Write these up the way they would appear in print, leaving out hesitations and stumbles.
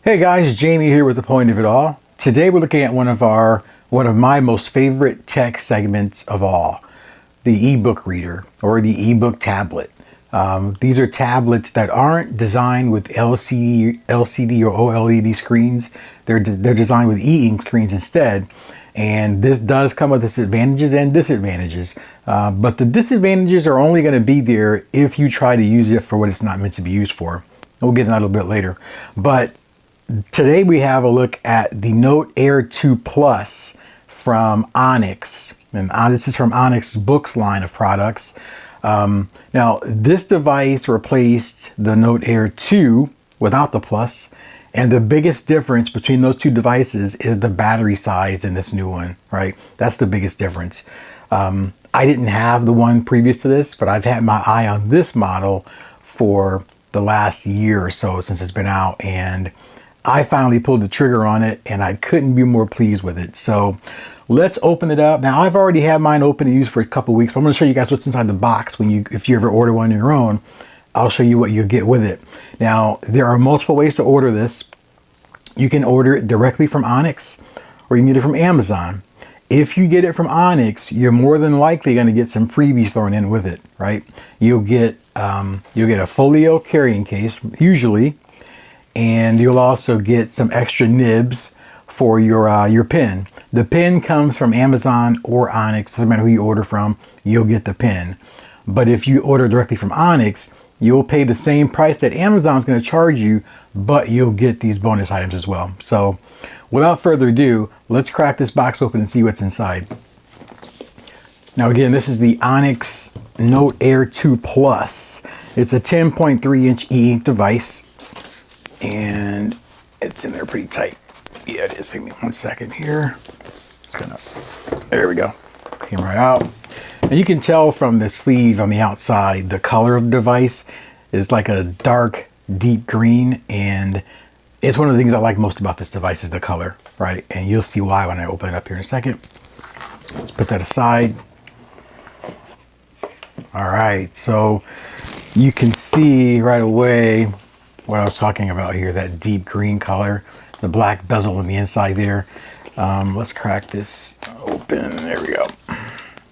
Hey guys, Jamie here with The Point of It All. Today we're looking at one of my most favorite tech segments of all, the ebook reader or the ebook tablet. These are tablets that aren't designed with LCD or OLED screens. They're designed with e-ink screens instead. And this does come with its advantages and disadvantages. But the disadvantages are only going to be there if you try to use it for what it's not meant to be used for. We'll get into that a little bit later. But today we have a look at the Note Air 2 Plus from Onyx. And this is from Onyx Boox line of products. Now, this device replaced the Note Air 2 without the Plus. And the biggest difference between those two devices is the battery size in this new one, right? That's the biggest difference. I didn't have the one previous to this, but I've had my eye on this model for the last year or so since it's been out. And I finally pulled the trigger on it and I couldn't be more pleased with it. So let's open it up. Now I've already had mine open and used for a couple weeks, but I'm going to show you guys what's inside the box if you ever order one on your own. I'll show you what you get with it. Now there are multiple ways to order this. You can order it directly from Onyx or you can get it from Amazon. If you get it from Onyx, you're more than likely going to get some freebies thrown in with it, right? You'll get a Folio carrying case usually. And you'll also get some extra nibs for your pen. The pen comes from Amazon or Onyx. Doesn't matter who you order from, you'll get the pen. But if you order directly from Onyx, you'll pay the same price that Amazon's going to charge you, but you'll get these bonus items as well. So without further ado, let's crack this box open and see what's inside. Now again, this is the Onyx Note Air 2 Plus. It's a 10.3-inch e-ink device. And it's in there pretty tight. Yeah, it is. Give me 1 second here. There we go. Came right out. And you can tell from the sleeve on the outside, the color of the device is like a dark, deep green. And it's one of the things I like most about this device is the color, right? And you'll see why when I open it up here in a second. Let's put that aside. All right, so you can see right away what I was talking about here, that deep green color, the black bezel on the inside there. Let's crack this open. There we go.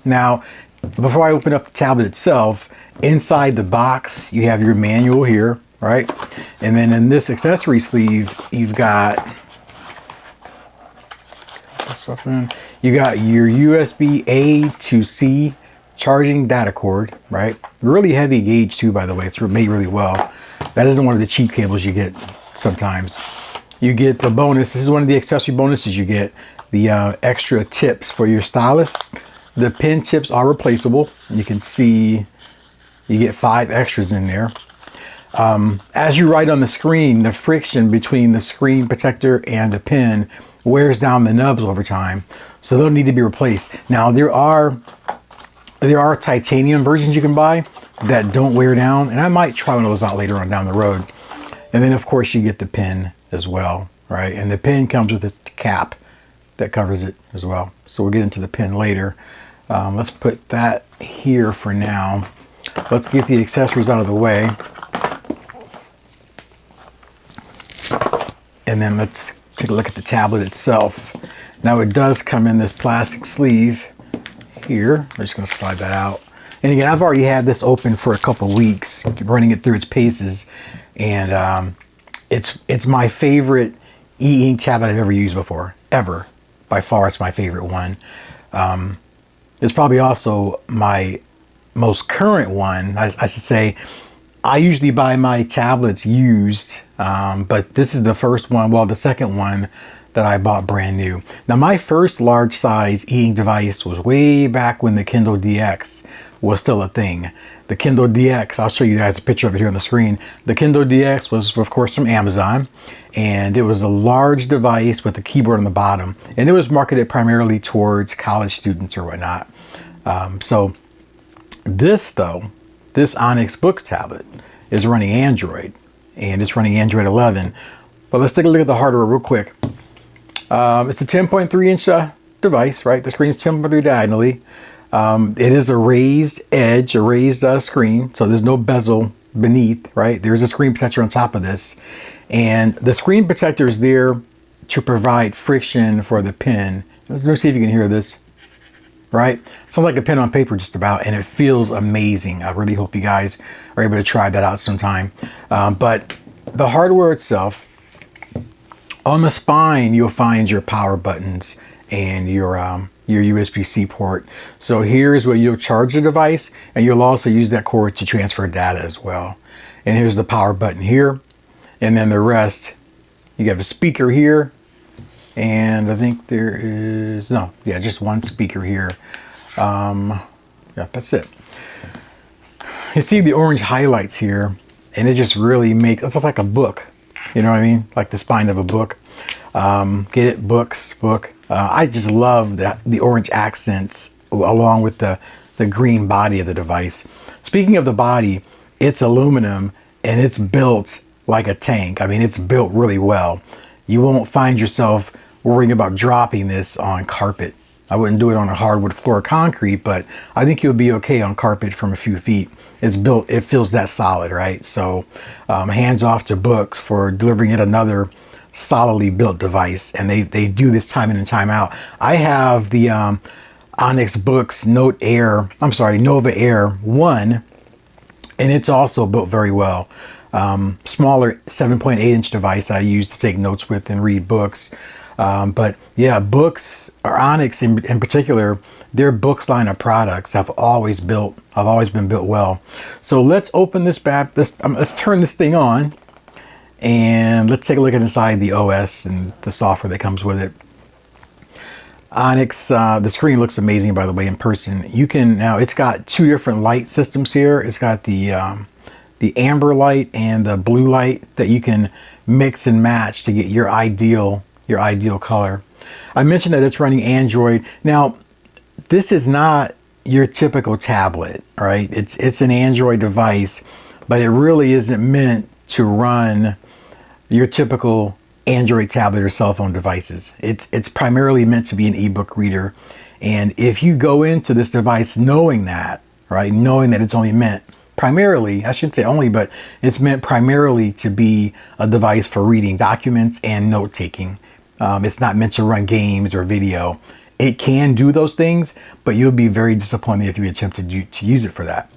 Now, before I open up the tablet itself, inside the box, you have your manual here, right? And then in this accessory sleeve, you've got your USB-A to C charging data cord, right? Really heavy gauge too, by the way. It's made really well. That isn't one of the cheap cables you get sometimes. You get the bonus. This is one of the accessory bonuses you get. The extra tips for your stylus. The pen tips are replaceable. You can see you get 5 extras in there. As you write on the screen, the friction between the screen protector and the pen wears down the nubs over time. So they'll need to be replaced. Now there are titanium versions you can buy that don't wear down, and I might try one of those out later on down the road. And then of course you get the pen as well, right? And the pen comes with a cap that covers it as well. So we'll get into the pen later. Let's put that here for now. Let's get the accessories out of the way. And then let's take a look at the tablet itself. Now it does come in this plastic sleeve here. I'm just going to slide that out. And again, I've already had this open for a couple weeks, running it through its paces, and it's my favorite e-ink tablet I've ever used before, ever. By far, it's my favorite one. It's probably also my most current one. I should say, I usually buy my tablets used, but this is the first one, well, the second one that I bought brand new. Now, my first large size e-ink device was way back when the Kindle DX was still a thing. The Kindle DX, I'll show you guys a picture of it here on the screen. The Kindle DX was, of course, from Amazon, and it was a large device with a keyboard on the bottom, and it was marketed primarily towards college students or whatnot. So this Onyx Boox tablet is running Android, and it's running Android 11. But let's take a look at the hardware real quick. It's a 10.3-inch device, right? The screen's 10.3 diagonally. It is a raised edge, a raised screen, so there's no bezel beneath, right? There's a screen protector on top of this. And the screen protector is there to provide friction for the pen. Let's see if you can hear this. Right? Sounds like a pen on paper just about, and it feels amazing. I really hope you guys are able to try that out sometime. But the hardware itself, on the spine, you'll find your power buttons and your USB-C port. So here's where you'll charge the device, and you'll also use that cord to transfer data as well. And here's the power button here, and then the rest, you have a speaker here, and I think there is, no, yeah, just one speaker here. Yeah, that's it. You see the orange highlights here, and it just really makes, it's like a book. You know what I mean? Like the spine of a book. Get it? Books, book. I just love the orange accents along with the green body of the device. Speaking of the body, it's aluminum and it's built like a tank. I mean, it's built really well. You won't find yourself worrying about dropping this on carpet. I wouldn't do it on a hardwood floor or concrete, but I think you'll be okay on carpet from a few feet. It's built, it feels that solid, right? So hands off to Boox for delivering yet another solidly built device. And they do this time in and time out. I have the Onyx Boox Note Air, Nova Air 1, and it's also built very well. Smaller 7.8-inch device I use to take notes with and read books. But yeah, Boox, or Onyx in particular, their Boox line of products have always been built well. So let's open this back. Let's turn this thing on, and let's take a look at inside the OS and the software that comes with it. Onyx, the screen looks amazing, by the way, in person. You can now, it's got two different light systems here. It's got the amber light and the blue light that you can mix and match to get your ideal color. I mentioned that it's running Android. Now, this is not your typical tablet, right? It's an Android device, but it really isn't meant to run your typical Android tablet or cell phone devices. It's primarily meant to be an ebook reader. And if you go into this device knowing that, right, knowing that it's only meant primarily, I shouldn't say only, but it's meant primarily to be a device for reading documents and note-taking. It's not meant to run games or video. It can do those things, but you'll be very disappointed if you attempt to use it for that.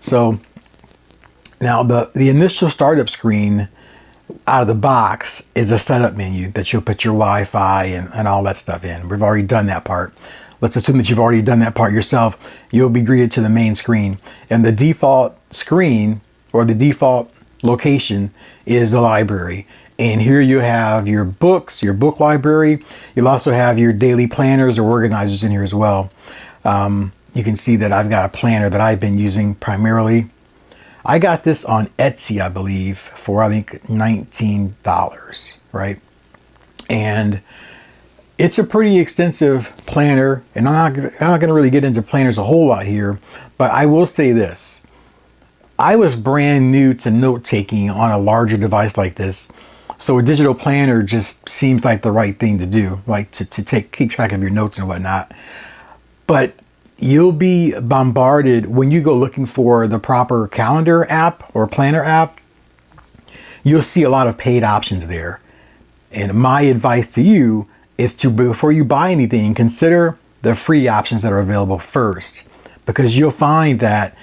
So now the initial startup screen out of the box is a setup menu that you'll put your Wi-Fi and all that stuff in. We've already done that part. Let's assume that you've already done that part yourself. You'll be greeted to the main screen, and the default screen or the default location is the library. And here you have your books, your book library. You'll also have your daily planners or organizers in here as well. You can see that I've got a planner that I've been using primarily. I got this on Etsy, I believe, for I think $19, right? And it's a pretty extensive planner, and I'm not going to really get into planners a whole lot here, but I will say this. I was brand new to note-taking on a larger device like this, so a digital planner just seems like the right thing to do, like to keep track of your notes and whatnot. But you'll be bombarded when you go looking for the proper calendar app or planner app. You'll see a lot of paid options there. And my advice to you is to, before you buy anything, consider the free options that are available first, because you'll find that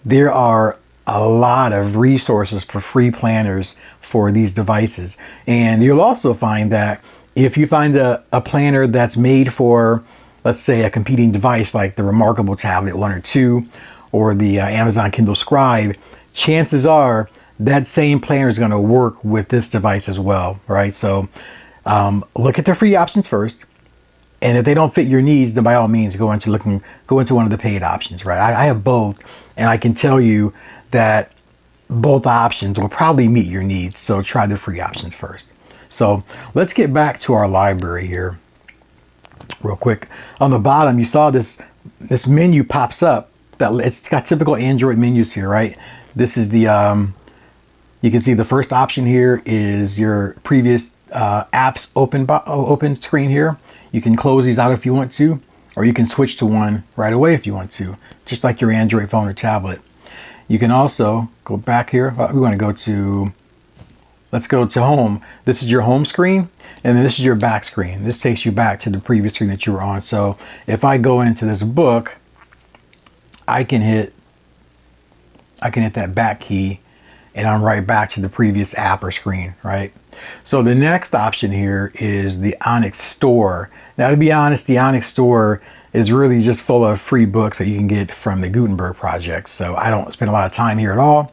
there are a lot of resources for free planners for these devices. And you'll also find that if you find a planner that's made for, let's say, a competing device like the Remarkable Tablet 1 or 2 or the Amazon Kindle Scribe, chances are that same planner is going to work with this device as well, right? So look at the free options first, and if they don't fit your needs, then by all means go into one of the paid options, right? I have both, and I can tell you that both options will probably meet your needs, so try the free options first. So let's get back to our library here real quick. On the bottom, you saw this menu pops up. That it's got typical Android menus here, right? This is the you can see the first option here is your previous apps open screen here. You can close these out if you want to, or you can switch to one right away if you want to, just like your Android phone or tablet. You can also go back here. We want to go to let's go to home. This is your home screen, and then this is your back screen. This takes you back to the previous screen that you were on. So if I go into this book, I can hit that back key, and I'm right back to the previous app or screen, right? So the next option here is the Onyx Store. Now, to be honest, the Onyx Store is really just full of free books that you can get from the Gutenberg project. So I don't spend a lot of time here at all.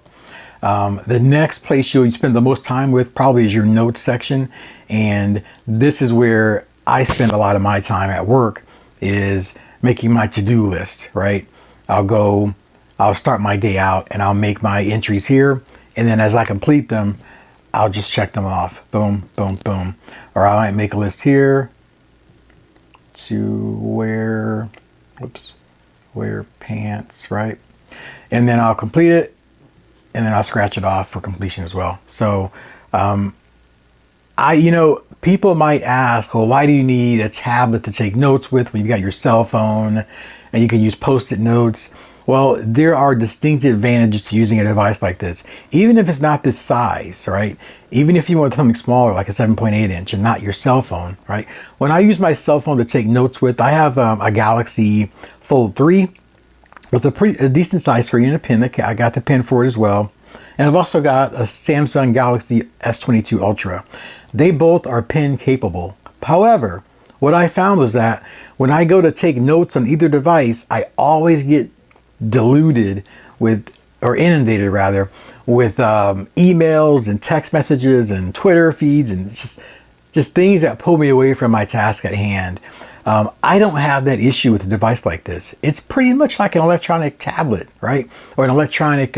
The next place you'll spend the most time with probably is your notes section. And this is where I spend a lot of my time at work, is making my to-do list, right? I'll start my day out and I'll make my entries here. And then as I complete them, I'll just check them off. Boom, boom, boom. Or I might make a list here to wear pants, right? And then I'll complete it, and then I'll scratch it off for completion as well. So, people might ask, well, why do you need a tablet to take notes with when you got your cell phone and you can use Post-it notes? Well, there are distinctive advantages to using a device like this, even if it's not this size, right? Even if you want something smaller, like a 7.8 inch and not your cell phone, right? When I use my cell phone to take notes with, I have a Galaxy Fold 3 with a decent size screen and a pen. I got the pen for it as well. And I've also got a Samsung Galaxy S22 Ultra. They both are pen capable. However, what I found was that when I go to take notes on either device, I always get diluted with, or inundated rather, with emails and text messages and Twitter feeds and just things that pull me away from my task at hand. I don't have that issue with a device like this. It's pretty much like an electronic tablet, right? Or an electronic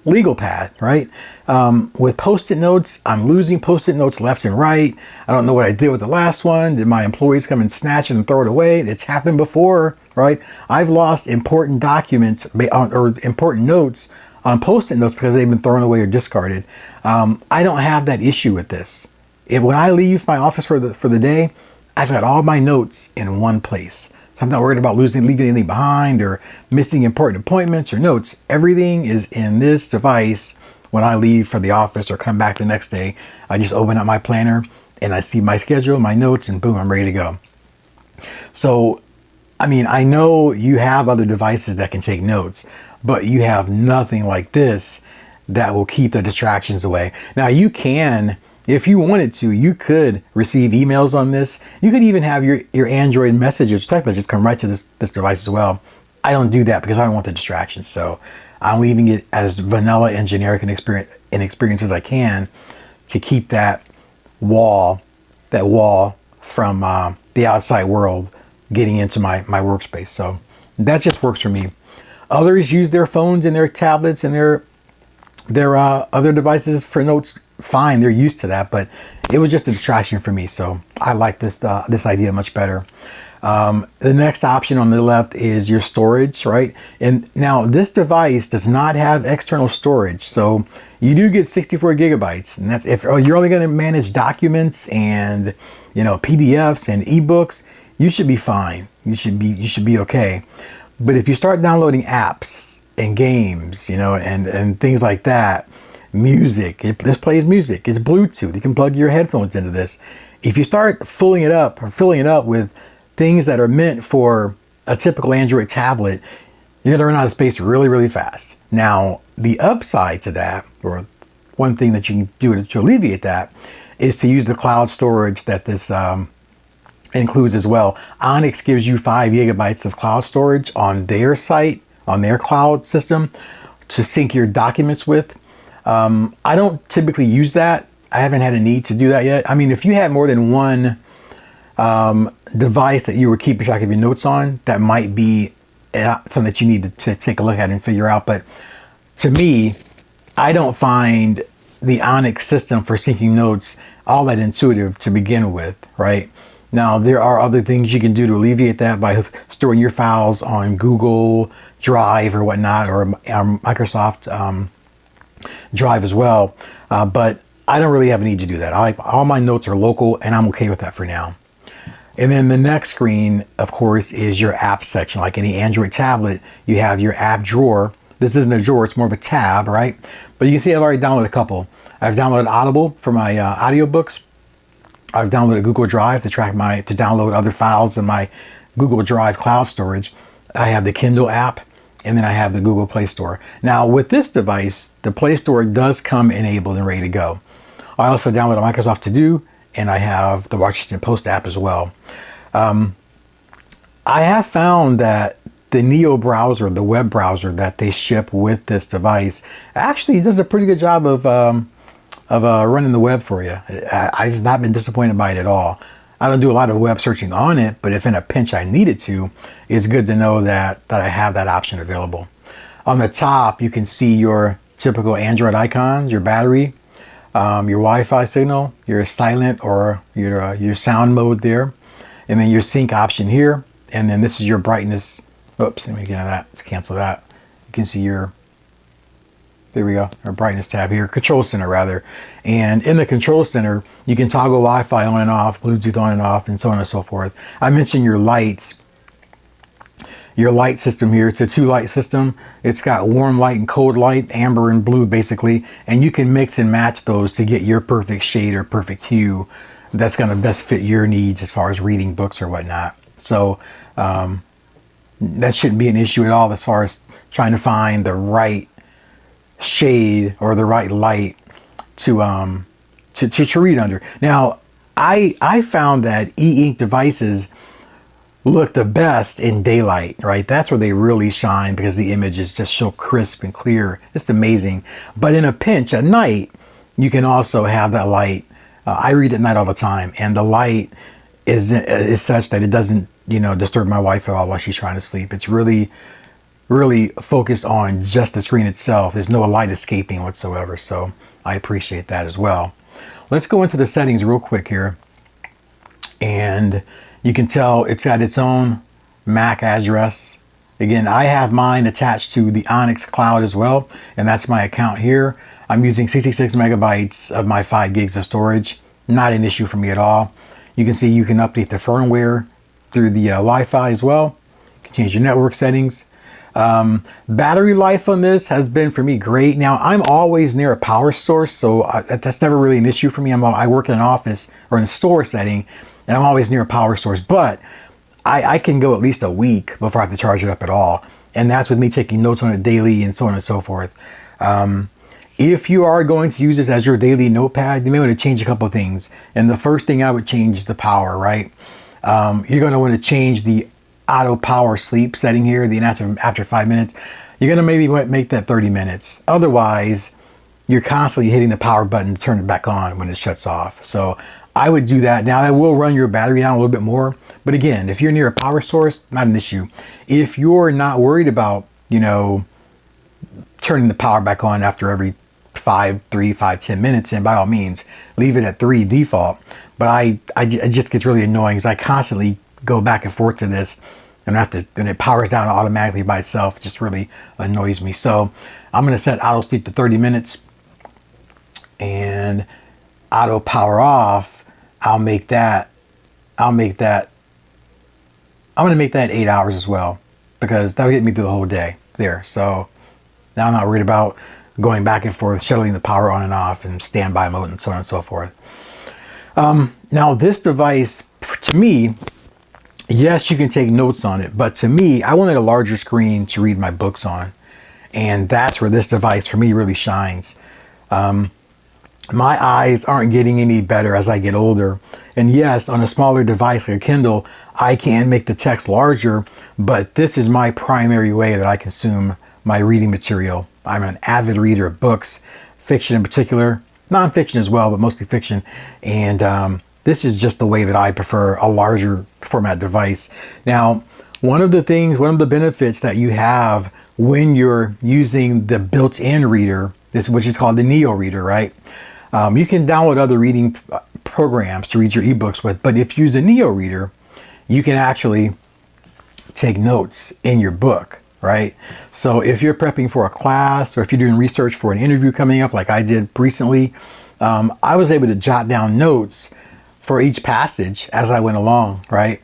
legal pad, right? With Post-it notes, I'm losing Post-it notes left and right. I don't know what I did with the last one. Did my employees come and snatch it and throw it away? It's happened before, right? I've lost important documents or important notes on Post-it notes because they've been thrown away or discarded. I don't have that issue with this. When I leave my office for the day, I've got all my notes in one place. So I'm not worried about leaving anything behind or missing important appointments or notes. Everything is in this device when I leave for the office or come back the next day. I just open up my planner and I see my schedule, my notes, and boom, I'm ready to go. So, I mean, I know you have other devices that can take notes, but you have nothing like this that will keep the distractions away. Now, you can, if you wanted to, you could receive emails on this. You could even have your Android messages, text messages come right to this device as well. I don't do that because I don't want the distractions. So I'm leaving it as vanilla and generic and experience as I can to keep that wall from the outside world getting into my workspace. So that just works for me. Others use their phones and their tablets and their other devices for notes. Fine, they're used to that, but it was just a distraction for me. So I like this idea much better. The next option on the left is your storage, right? And now this device does not have external storage. So you do get 64 gigabytes. And that's if you're only going to manage documents and, PDFs and eBooks, you should be fine. You should be okay. But if you start downloading apps and games, and things like that, music, this plays music, it's Bluetooth, you can plug your headphones into this. If you start filling it up with things that are meant for a typical Android tablet, you're gonna run out of space really, really fast. Now, the upside to that, or one thing that you can do to alleviate that, is to use the cloud storage that this includes as well. Onyx gives you 5 gigabytes of cloud storage on their site, on their cloud system, to sync your documents with. I don't typically use that. I haven't had a need to do that yet. I mean, if you had more than one device that you were keeping track of your notes on, that might be something that you need to take a look at and figure out. But to me, I don't find the Onyx system for syncing notes all that intuitive to begin with, right? Now, there are other things you can do to alleviate that by storing your files on Google Drive or whatnot, or Microsoft Drive as well. But I don't really have a need to do that. All my notes are local, and I'm okay with that for now. And then the next screen, of course, is your app section. Like any Android tablet, you have your app drawer This isn't a drawer, it's more of a tab, right? But you can see I've already downloaded a couple. I've downloaded Audible for my audiobooks. I've downloaded Google Drive to download other files in my Google Drive cloud storage. I have the Kindle app, and then I have the Google Play Store. Now with this device, the Play Store does come enabled and ready to go. I also downloaded Microsoft To Do, and I have the Washington Post app as well. I have found that the Neo browser, the web browser that they ship with this device, actually does a pretty good job of running the web for you. I've not been disappointed by it at all. I don't do a lot of web searching on it, but if in a pinch I needed to, it's good to know that I have that option available. On the top, you can see your typical Android icons, your battery, your Wi-Fi signal, your silent or your sound mode there, and then your sync option here. And then this is your brightness. Oops, let me get out of that. Let's cancel that. You can see there we go, our brightness tab here, control center rather. And in the control center, you can toggle Wi-Fi on and off, Bluetooth on and off, and so on and so forth. I mentioned your lights. Your light system here, it's a 2-light system. It's got warm light and cold light, amber and blue basically, and you can mix and match those to get your perfect shade or perfect hue that's going to best fit your needs as far as reading books or whatnot. So that shouldn't be an issue at all as far as trying to find the right shade or the right light to read under. Now, I found that e-ink devices look the best in daylight, right? That's where they really shine because the image is just so crisp and clear. It's amazing. But in a pinch at night, you can also have that light. I read at night all the time, and the light is such that it doesn't, disturb my wife at all while she's trying to sleep. It's really focused on just the screen itself. There's no light escaping whatsoever, so I appreciate that as well. Let's go into the settings real quick here, and you can tell it's got its own MAC address. Again, I have mine attached to the Onyx cloud as well, and that's my account here. I'm using 66 megabytes of my 5 gigs of storage. Not an issue for me at all. You can see you can update the firmware through the Wi-Fi as well. You can change your network settings. Battery life on this has been for me great. Now I'm always near a power source, so that's never really an issue for me. I work in an office or in a store setting, and I'm always near a power source, but I can go at least a week before I have to charge it up at all. And that's with me taking notes on it daily and so on and so forth. If you are going to use this as your daily notepad, you may want to change a couple of things. And the first thing I would change is the power, right? You're going to want to change the auto power sleep setting here, the after 5 minutes. You're going to maybe make that 30 minutes. Otherwise, you're constantly hitting the power button to turn it back on when it shuts off. So I would do that. Now that will run your battery down a little bit more. But again, if you're near a power source, not an issue. If you're not worried about, turning the power back on after every 10 minutes, and by all means, leave it at 3 default. But it just gets really annoying because I constantly go back and forth to this, and it powers down automatically by itself. It just really annoys me. So I'm going to set auto sleep to 30 minutes and auto power off. I'm going to make that 8 hours as well, because that'll get me through the whole day there. So now I'm not worried about going back and forth, shuttling the power on and off and standby mode and so on and so forth. Now this device, to me, yes, you can take notes on it, but to me, I wanted a larger screen to read my books on. And that's where this device for me really shines. My eyes aren't getting any better as I get older. And yes, on a smaller device like a Kindle, I can make the text larger, but this is my primary way that I consume my reading material. I'm an avid reader of books, fiction in particular, nonfiction as well, but mostly fiction. And this is just the way that I prefer a larger format device. Now, one of the benefits that you have when you're using the built-in reader, which is called the Neo reader, right? You can download other reading programs to read your ebooks with, but if you use a Neo reader, you can actually take notes in your book, right? So if you're prepping for a class, or if you're doing research for an interview coming up like I did recently, I was able to jot down notes for each passage as I went along, right?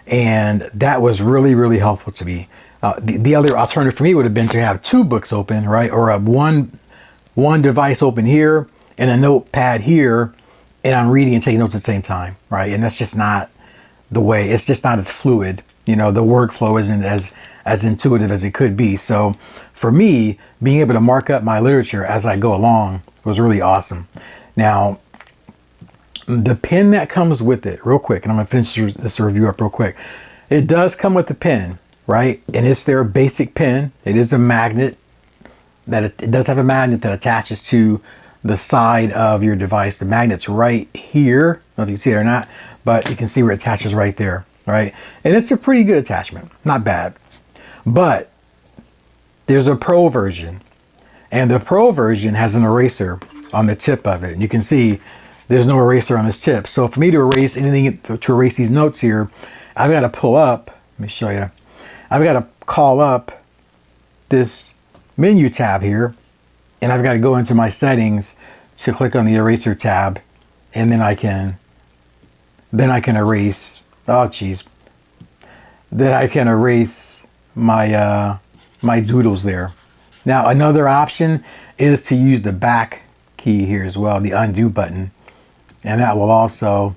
And that was really, really helpful to me. The other alternative for me would have been to have two books open, right? Or a one device open here and a notepad here, and I'm reading and taking notes at the same time, right? And that's just not the way. It's just not as fluid. You know, the workflow isn't as intuitive as it could be. So for me, being able to mark up my literature as I go along was really awesome. Now, the pen that comes with it, real quick, and I'm gonna finish this review up real quick. It does come with the pen, right? And it's their basic pen. It is a magnet that it does have a magnet that attaches to the side of your device. The magnet's right here. I don't know if you can see it or not, but you can see where it attaches right there, right? And it's a pretty good attachment, not bad. But there's a pro version, and the pro version has an eraser on the tip of it. And you can see there's no eraser on this tip. So for me to erase anything, to erase these notes here, I've got to pull up, let me show you. I've got to call up this menu tab here, and I've got to go into my settings to click on the eraser tab, and then I can erase, oh geez. Then I can erase my my doodles there. Now another option is to use the back key here as well, the undo button, and that will also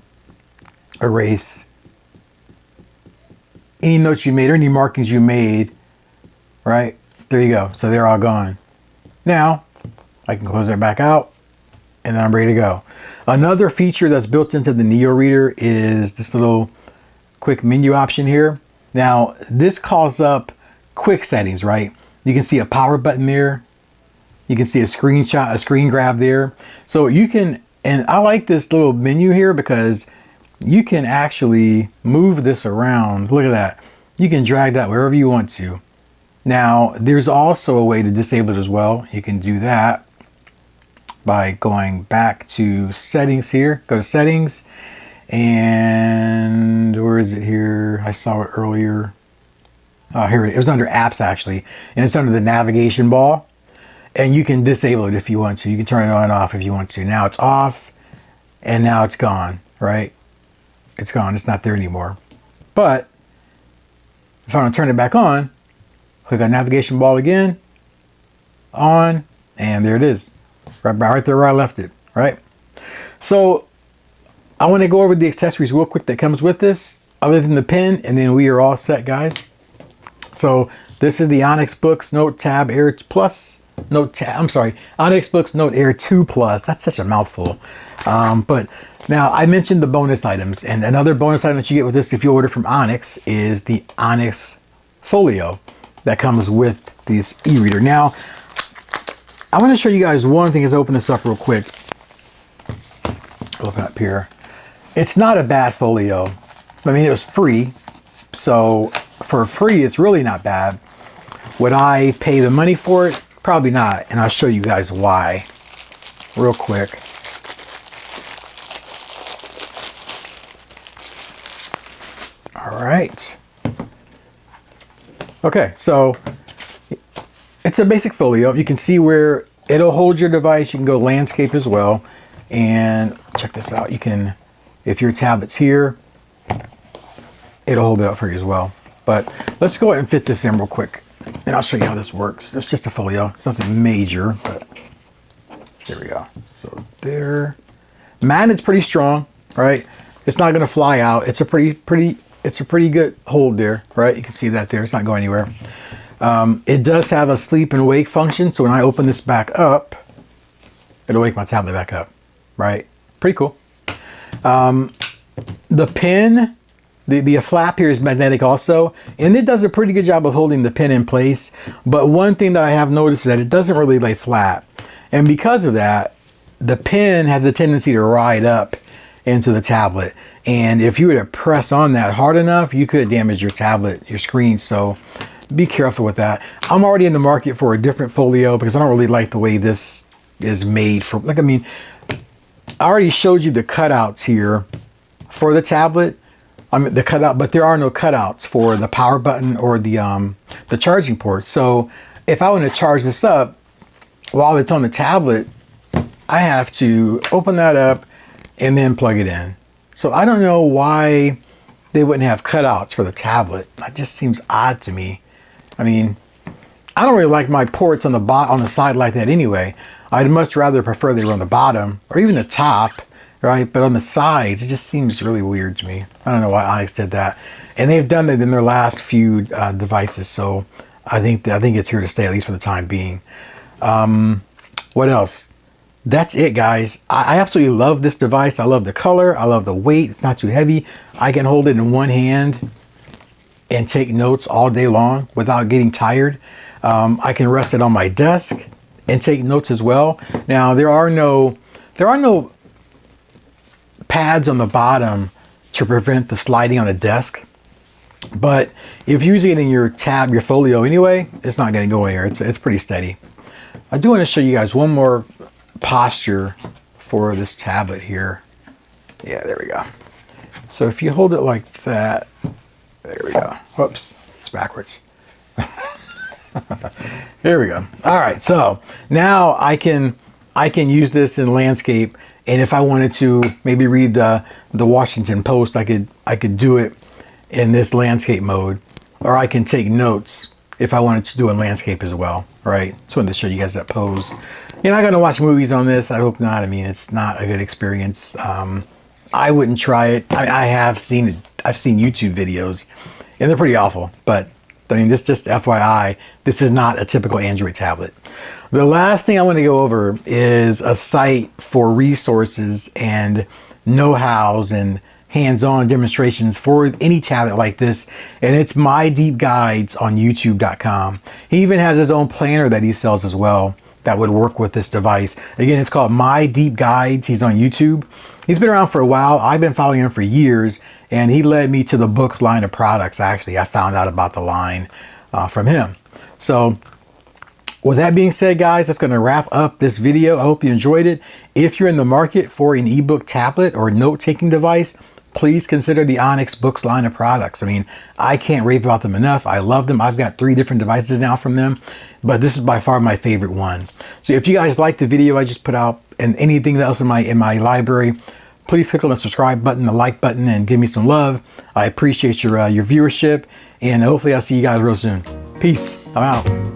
erase any notes you made or any markings you made, right? There you go. So they're all gone. Now I can close that back out, and then I'm ready to go. Another feature that's built into the Neo Reader is this little quick menu option here. Now this calls up quick settings, right? You can see a power button there. You can see a screenshot, a screen grab there. So you can, and I like this little menu here because you can actually move this around. Look at that. You can drag that wherever you want to. Now, there's also a way to disable it as well. You can do that by going back to settings here. Go to settings, and where is it here? I saw it earlier. Oh, here it was under apps actually, and it's under the navigation ball. And you can disable it if you want to. You can turn it on and off if you want to. Now it's off, and now it's gone, right? It's gone. It's not there anymore. But if I want to turn it back on, click on navigation ball again, on, and there it is. Right there where I left it, right? So I want to go over the accessories real quick that comes with this, other than the pen, and then we are all set, guys. So this is the Onyx Boox Note Tab Air Plus. Onyx Boox Note Air 2 Plus. That's such a mouthful. But now I mentioned the bonus items, and another bonus item that you get with this if you order from Onyx is the Onyx Folio that comes with this e-reader. Now, I want to show you guys one thing as I open this up real quick. Open up here. It's not a bad folio. I mean, it was free. So for free, it's really not bad. Would I pay the money for it? Probably not. And I'll show you guys why real quick. All right. Okay, so it's a basic folio. You can see where it'll hold your device. You can go landscape as well. And check this out. You can, if your tablet's here, it'll hold it up for you as well. But let's go ahead and fit this in real quick, and I'll show you how this works. It's just a folio. It's nothing major, but there we go. So there. Magnet's pretty strong, right? It's not going to fly out. It's a pretty good hold there, right? You can see that there. It's not going anywhere. It does have a sleep and wake function. So when I open this back up, it'll wake my tablet back up, right? Pretty cool. The pen, the flap here is magnetic also, and it does a pretty good job of holding the pen in place. But one thing that I have noticed is that it doesn't really lay flat. And because of that, the pen has a tendency to ride up into the tablet. And if you were to press on that hard enough, you could damage your tablet, your screen. So be careful with that. I'm already in the market for a different folio because I don't really like the way this is made for, like, I mean, I already showed you the cutouts here for the tablet. I mean, the cutout, but there are no cutouts for the power button or the charging port. So if I want to charge this up while it's on the tablet, I have to open that up and then plug it in. So I don't know why they wouldn't have cutouts for the tablet. That just seems odd to me. I mean, I don't really like my ports on the side like that anyway. I'd much rather prefer they were on the bottom or even the top, right? But on the sides, it just seems really weird to me. I don't know why Onyx did that. And they've done it in their last few devices, so I think it's here to stay, at least for the time being. What else? That's it, guys. I absolutely love this device. I love the color. I love the weight. It's not too heavy. I can hold it in one hand and take notes all day long without getting tired. I can rest it on my desk and take notes as well. Now, there are no pads on the bottom to prevent the sliding on the desk. But if you're using it in your tab, your folio anyway, it's not going to go anywhere. It's pretty steady. I do want to show you guys one more posture for this tablet here. Yeah, there we go. So if you hold it like that, there we go. Whoops, it's backwards. There we go. All right, so now I can use this in landscape, and if I wanted to maybe read the Washington Post, I could do it in this landscape mode, or I can take notes if I wanted to do in landscape as well, right? Just wanted to show you guys that pose. You're not gonna watch movies on this, I hope not. I mean, it's not a good experience. I wouldn't try it. I've seen YouTube videos, and they're pretty awful, but I mean, this just FYI, this is not a typical Android tablet. The last thing I want to go over is a site for resources and know-hows and hands-on demonstrations for any tablet like this, and it's My Deep Guides on YouTube.com. He even has his own planner that he sells as well that would work with this device. Again, it's called My Deep Guides. He's on YouTube. He's been around for a while. I've been following him for years, and he led me to the Boox line of products. Actually, I found out about the line from him. So with that being said, guys, that's going to wrap up this video. I hope you enjoyed it. If you're in the market for an ebook tablet or note-taking device, please consider the Onyx Boox line of products. I mean, I can't rave about them enough. I love them. I've got 3 different devices now from them, but this is by far my favorite one. So if you guys like the video I just put out and anything else in my library, please click on the subscribe button, the like button, and give me some love. I appreciate your viewership, and hopefully I'll see you guys real soon. Peace. I'm out.